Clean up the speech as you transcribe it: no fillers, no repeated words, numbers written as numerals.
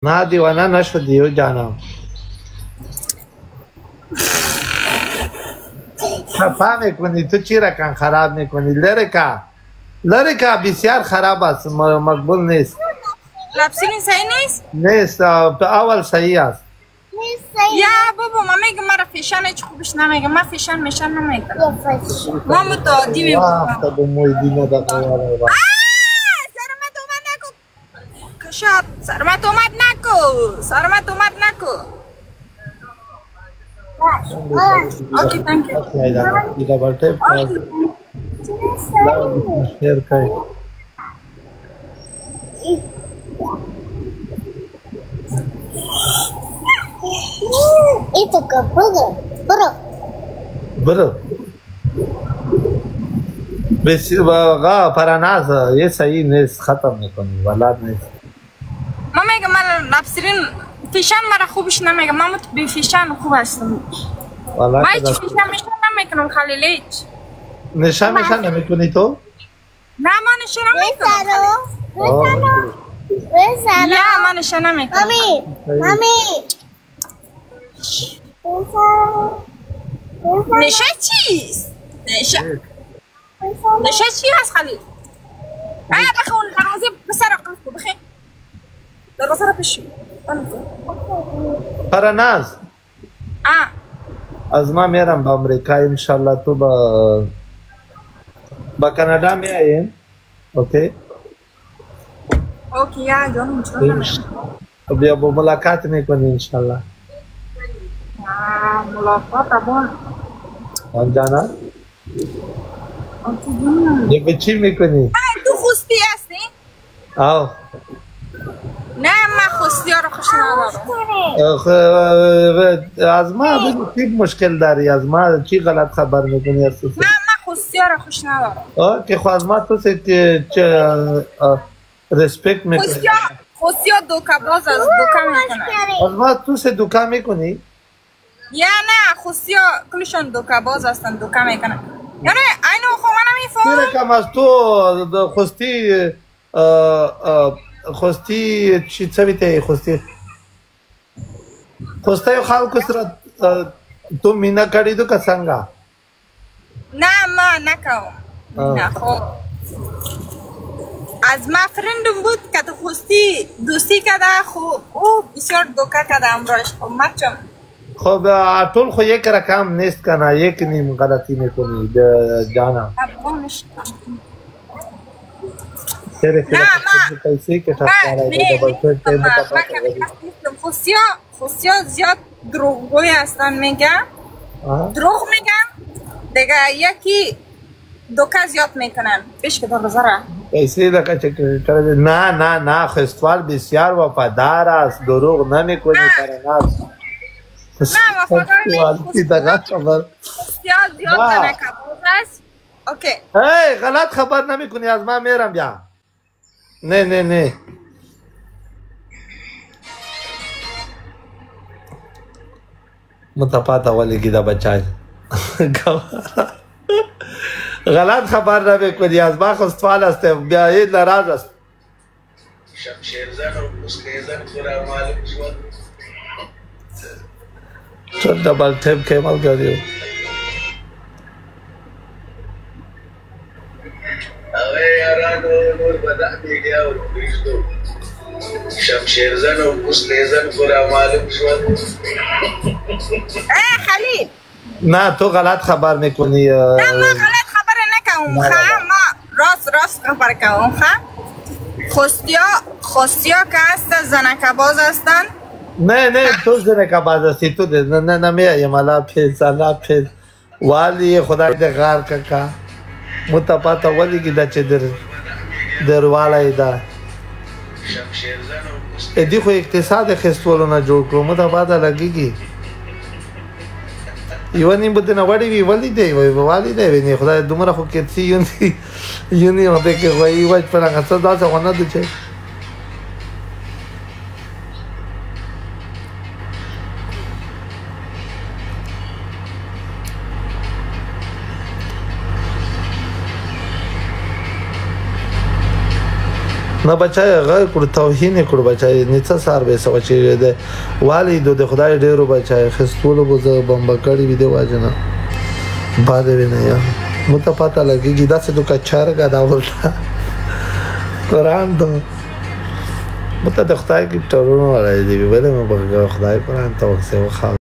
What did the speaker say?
نه دیوانه نشدی او جانم. خفا میکنی تو چی رکن خراب میکنی. لرکا بسیار خراب است، مقبول نیست. لبسین صحیح نیست؟ نیست، اول صحیح است. یا بابا ما میگم مرا فیشن هیچ خوبش نمیگم. من فیشن میشن نمیگم. ما متعادی میگم. واه تا بموی دینه دقیقه سرمت اومد نکو کشاد. سرمت اومد نکو. اوکی تhank you. دیگه برته شیر کئی Itu ke برو بسیار پرناز یه صحیح نیست، ختم میکنی ولاد نیست. ما میگم من لبسرین فیشن مرا خوبش نمیگم. من بی فیشن خوب هستم. ما هیچ فیشن میشن نمیکنم خلیلیچ. نشان نمیکنی تو؟ نه ما نشان نمیکنم. یا ما نشان نمیکنم. Mami. نشه چیست؟ نشه چی هست خلیل؟ بخون دروازه بسر قلب بخیر دروازه را بشو. پرناز از ما میرم با امریکا انشالله، تو با کانادا میاییم. اوکی یا جانم چرا بیا با ملاقات میکنی انشالله. ملاقات ابون آن جانا یک به چی میکنی؟ تو خوستی هستی؟ آه نه من خوستی ها رو خوش ندارم. از ما بگو چی مشکل داری؟ از ما چی غلط خبر میکنی؟ نه من خوستی ها رو خوش ندارم. که خواهد ما تو سے رسپیکت میکنی. خوستی ها دوکه باز از دوکه میکنن. از ما تو سے دوکه میکنی؟ یا نه خوستی ها کلشون دوکه باز هستن دوکه میکنن. یعنی اینو خو من نمیفهم. کم از تو خوستی چی بیته خوستی خلکو سره تو مینا کړی دو که څنګه؟ نه ما نکوم. نه خب از ما فرندم بود که تو خوستی دوستی کده خوب او بسیار دوکه کده امروش. خب مچم خب ټول خو یک رقم نیست کنه، یک نیم غلطی میکنی جانا. نه خوستی ها زیاد دروغگوی هستن میگن. دروغ میگن دیگه یکی دوکه زیاد میکنن. پیش که دروازه را ایسی لکه نه خستوال بسیار وفادار است، دروغ نمیکنی پرناز. نه وفادار نیست. خوستی ها زیاد نکبوز است. اوکی غلط خبر نمیکنی از ما میرم بیا. نه متپاتا والی گیدا بچای غلط خبر نمیکنی از ما خستوال است، بیا این ناراض است. شمشیرزن و مسکیزن خورا معلوم شد چون دبل تیم کمال کردیم. اوه یارانو نور بدأ میگیا و بریزدو شمشیرزن و مسکیزن خورا معلوم شد. خلیل نه تو غلط خبر میکنی. نه ما غلط خبر نکنم. ما راست خبر کنم. خوستی ها که هست زنک باز هستن. نه تو زنک باز هستی تو نه میایم الا پیز والی خدای ده غار که متپاتا والی گیدا چه در والا ایدا ادی خو اقتصاد خستولو نه جوړ کړو متپاتا لګیږي. یو نیم بده نه وړي وی ولی دی والی دی نه خدای دومره خو کې یونی هته کې وای وای په هغه څه دا څه ونه دي چې نه بچای هغه کړ توهین کړ بچای نیڅه سار به سو چې ده والد د خدای ډیرو بچای خستول بو ز بمب کړی وی دی واجنه باندې وینه یا مته پتا لګیږي دا څه تو کچار غدا ولتا قرآن ته مته د خدای کی ټرونو راځي دی ویله مې خدای قرآن ته وسه